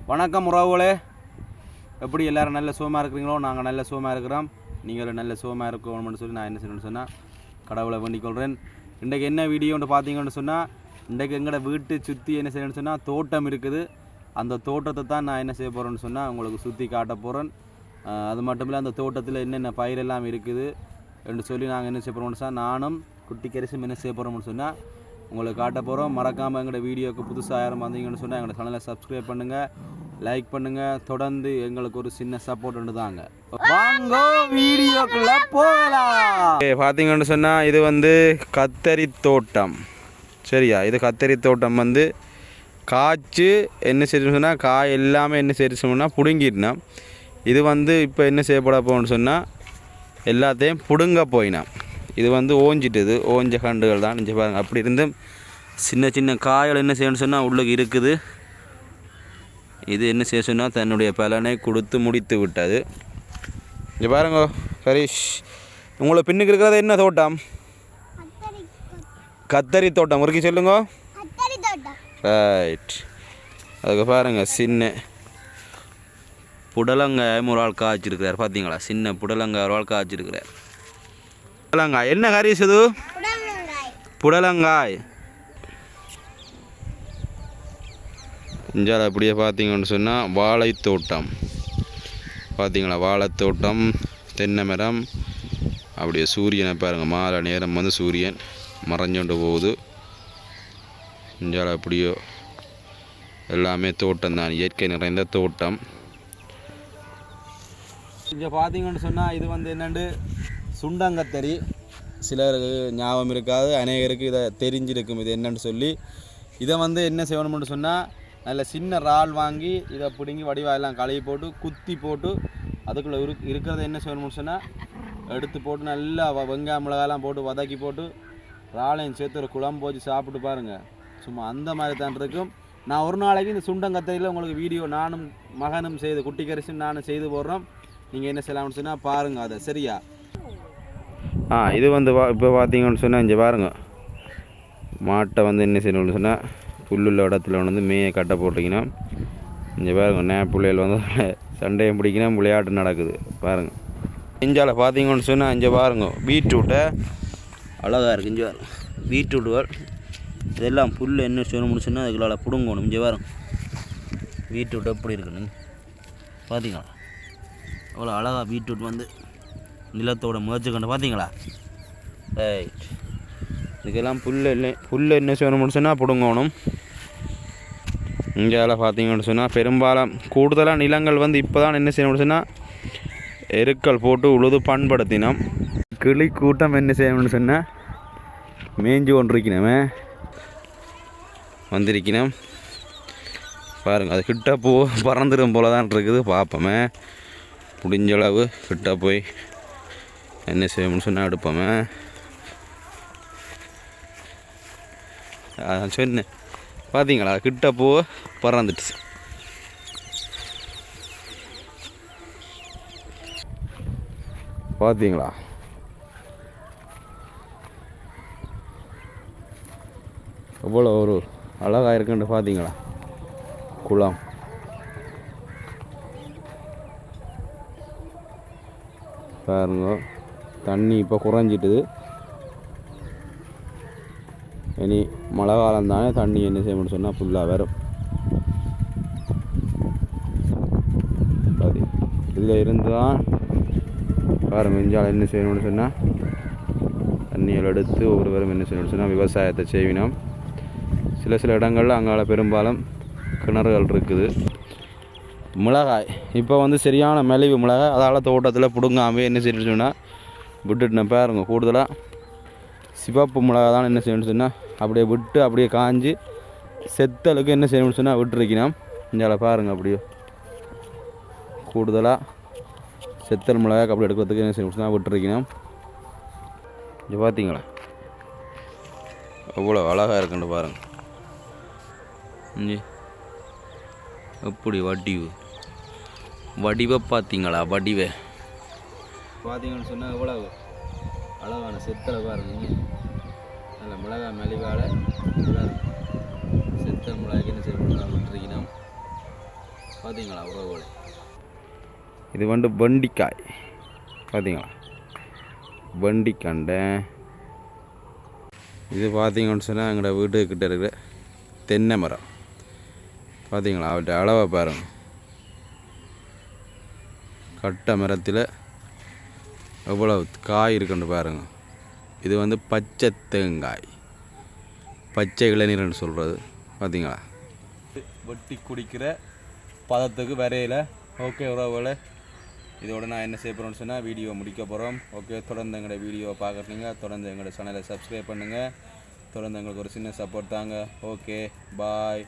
வணக்கம் உறவுகளே, எப்படி எல்லோரும் நல்ல சுகமாக இருக்கிறீங்களோ? நாங்கள் நல்ல சுகமாக இருக்கிறோம். நீங்களும் நல்ல சுகமாக இருக்கணும்னு சொல்லி நான் என்ன செய்யணும்னு சொன்னால் கடவுளை வேண்டிக் கொள்கிறேன். இன்றைக்கு என்ன வீடியோன்னு பார்த்தீங்கன்னு சொன்னால், இன்றைக்கு எங்களோட வீட்டு சுற்றி என்ன செய்யணும்னு சொன்னால் தோட்டம் இருக்குது. அந்த தோட்டத்தை தான் நான் என்ன செய்ய போகிறேன்னு சொன்னால் உங்களுக்கு சுற்றி காட்ட போகிறேன். அது மட்டும் இல்லை, அந்த தோட்டத்தில் என்னென்ன பயிரெல்லாம் இருக்குது என்று சொல்லி நாங்கள் என்ன செய்ய போகிறோம்னு சொன்னால் நானும் குட்டி கரிசும் என்ன செய்ய போகிறோம்னு சொன்னால் உங்களுக்கு காட்ட போகிறோம். மறக்காமல் எங்களோட வீடியோவுக்கு புதுசாக யாரும் வந்தீங்கன்னு சொன்னால் எங்களோட சேனலை சப்ஸ்கிரைப் பண்ணுங்கள், லைக் பண்ணுங்கள். தொடர்ந்து எங்களுக்கு ஒரு சின்ன சப்போர்ட் ஒன்று தாங்க. வாங்க வீடியோக்குள்ளே போகலாம். பார்த்தீங்கன்னு சொன்னால் இது வந்து கத்தரி தோட்டம். சரியா? இது கத்தரி தோட்டம் வந்து காய்ச்சி என்ன செய்யணும்னு சொன்னால் காய் எல்லாமே என்ன செய்யணும்னா பிடுங்கிட்டோம். இது வந்து இப்போ என்ன செய்யப்பட போகணுன்னு சொன்னால் எல்லாத்தையும் பிடுங்க போயினா. இது வந்து ஓஞ்சிட்டுது, ஓஞ்ச கண்டுகள் தான். இங்கே பாருங்கள், அப்படி இருந்து சின்ன சின்ன காய்கள் என்ன செய்யணும்னு சொன்னால் உள்ளுக்கு இருக்குது. இது என்ன செய்ய சொன்னால் தன்னுடைய பலனை கொடுத்து முடித்து விட்டது. இங்கே பாருங்க ஹரிஷ், உங்களை பின்னுக்கு இருக்கிறது என்ன தோட்டம்? கத்தரி தோட்டம். முறுக்கி சொல்லுங்க. ரைட். அதுக்கு பாருங்கள், சின்ன புடலங்காய் ஒரு ஆள் காய்ச்சிருக்கிறார். பார்த்தீங்களா? சின்ன புடலங்காய் ஒரு ஆள் காய்ச்சிருக்கிறார். புடலங்காய் என்ன ஹரிஷ்? இது புடலங்காய். இஞ்சால் அப்படியே பார்த்தீங்கன்னு சொன்னால் வாழைத்தோட்டம். பார்த்தீங்களா? வாழைத்தோட்டம், தென்னை மரம். அப்படியே சூரியனை பாருங்கள், மாலை நேரம் வந்து சூரியன் மறைஞ்சோண்டு போகுது. இஞ்சால் அப்படியோ எல்லாமே தோட்டம் தான், இயற்கை நிறைந்த தோட்டம். இங்கே பார்த்தீங்கன்னு சொன்னால் இது வந்து என்னென்று சுண்டங்கத்தரி. சிலருக்கு ஞாபகம் இருக்காது, அநேகருக்கு இதை தெரிஞ்சிருக்கும் இது என்னன்னு சொல்லி. இதை வந்து என்ன செய்யணும்னு சொன்னால் நல்ல சின்ன இறால் வாங்கி இதை பிடுங்கி வடிவாயெல்லாம் கழுவி போட்டு குத்தி போட்டு அதுக்குள்ளே இருக்கிறத என்ன செய்யணும்னு சொன்னால் எடுத்து போட்டு நல்லா வெங்காயம் மிளகாயெல்லாம் போட்டு வதக்கி போட்டு இறாலையும் சேர்த்து ஒரு குழம்பு வச்சு சாப்பிட்டு பாருங்கள். சும்மா அந்த மாதிரி தான் இருக்கும். நான் ஒரு நாளைக்கு இந்த சுண்டங்கத்தரியில் உங்களுக்கு வீடியோ நானும் மகனும் செய்து குட்டி கரிசும் நானும் செய்து போடுறோம். நீங்கள் என்ன செய்யலாம்னு சொன்னால் பாருங்கள் அதை. சரியா? இது வந்து இப்போ பார்த்தீங்கன்னு சொன்னால் இங்கே பாருங்கள், மாட்டை வந்து என்ன செய்யணும்னு சொன்னால் புல்லுள்ள இடத்துல வந்து மேய கட்டை போட்டிங்கன்னா இங்கே பாருங்கள், பிள்ளைகள் வந்து சண்டையும் பிடிக்கணும், விளையாட்டு நடக்குது பாருங்கள். இஞ்சால் பார்த்தீங்கன்னு சொன்னால் இங்கே பாருங்கள், பீட்ரூட்டை அழகாக இருக்குது. இங்கே பாருங்கள் பீட்ரூட்டுகள் இதெல்லாம் புல் என்ன செய்யணும்னு சொன்னால் அதுக்குள்ளால் பிடுங்கணும். இங்கே பாருங்க பீட்ரூட் எப்படி இருக்குன்னு பார்த்தீங்களா? அவ்வளோ அழகாக பீட்ரூட் வந்து நிலத்தோட முயற்சி கண்டு பார்த்தீங்களா? ரைட். இதுக்கெல்லாம் புல் என்ன செய்யணும்னு சொன்னால் பிடுங்கணும். இந்தியாவில் பார்த்தீங்கன்னு சொன்னால் பெரும்பாலும் கூடுதலாக நிலங்கள் வந்து இப்போ தான் என்ன செய்யணும்னு சொன்னால் எருக்கள் போட்டு உழுது பண்படுத்தினோம். கிளி கூட்டம் என்ன செய்யணும்னு சொன்னால் மேய்ஞ்சி கொண்டிருக்கணுமே வந்திருக்கணும். பாருங்கள், அது கிட்ட பறந்துடும் போல தான் இருக்குது. பார்ப்போமே, முடிஞ்சளவு கிட்ட போய் என்ன செய்யணும்னு சொன்னால் எடுப்போமே. அதான் சொன்னேன், பார்த்தீங்களா? கிட்ட பறந்துட்டு. பார்த்தீங்களா? எவ்வளோ ஒரு அழகாக இருக்குன்னு பார்த்தீங்களா? குளம் பாருங்க, தண்ணி இப்போ குறைஞ்சிட்டுது. இனி மழை காலம் தானே, தண்ணி என்ன செய்யணும்னு சொன்னால் ஃபுல்லாக வரும். இதில் இருந்து தான் பாருங்க, மிஞ்சால் என்ன செய்யணும்னு சொன்னால் தண்ணிகள் எடுத்து ஒவ்வொருவரும் என்ன செய்யணும்னு சொன்னால் விவசாயத்தை செய்வினோம். சில இடங்களில் அங்கால பெரும்பாலும் கிணறுகள் இருக்குது. மிளகாய் இப்போ வந்து சரியான மெலிவு மிளகாய், அதால் தோட்டத்தில் பிடுங்காமல் என்ன செய்யணும்னு சொன்னால் விட்டுட்டு பாருங்க. கூடுதலாக சிவப்பு மிளகாய் தான் என்ன செய்யணும்னு சொன்னால் அப்படியே விட்டு அப்படியே காஞ்சி செத்தலுக்கு என்ன செய்யணும்னு சொன்னால் விட்டுருக்கணும். இங்கே பாருங்கள், அப்படியே கூடுதலாக செத்தல் மிளகாய் அப்படி எடுக்கிறதுக்கு என்ன செய்யணும்னு சொன்னால் விட்டுருக்கணும். இங்கே பார்த்தீங்களா எவ்வளோ அழகாக இருக்குன்னு பாருங்கள். இங்கே எப்படி வடிவை பார்த்தீங்களா? வடிவை பார்த்தீங்கன்னு சொன்னால் எவ்வளவு அழகான செத்தலை பாருங்க. நல்ல மிளகாய் மெலிவால் செத்தல் மிளகாய்க்கு என்ன செய்யணும் விட்டுருக்கணும். பார்த்தீங்களா உறவுகளே, இது வந்து வெண்டிக்காய். பார்த்தீங்களா வெண்டிக்கண்டை. இது பார்த்தீங்கன்னு சொன்னால் எங்களோட வீட்டுக்கிட்ட இருக்கிற தென்னை மரம். பார்த்தீங்களா அவர்கிட்ட அளவை பாருங்கள். கட்டை மரத்தில் எவ்வளவு காய் இருக்குன்னு பாருங்கள். இது வந்து பச்சை தேங்காய், பச்சை இளநீர்னு சொல்கிறது. பார்த்தீங்களா வெட்டி குடிக்கிற பதத்துக்கு வரையில். ஓகே உறவுகளே, இதோட நான் என்ன செய்ய போகிறேன்னு சொன்னால் வீடியோ முடிக்க போகிறோம். ஓகே, தொடர்ந்து எங்களோட வீடியோவை பார்க்குறீங்க, தொடர்ந்து எங்களோட சேனலை சப்ஸ்கிரைப் பண்ணுங்கள், தொடர்ந்து எங்களுக்கு ஒரு சின்ன சப்போர்ட் தாங்க. ஓகே, பாய்.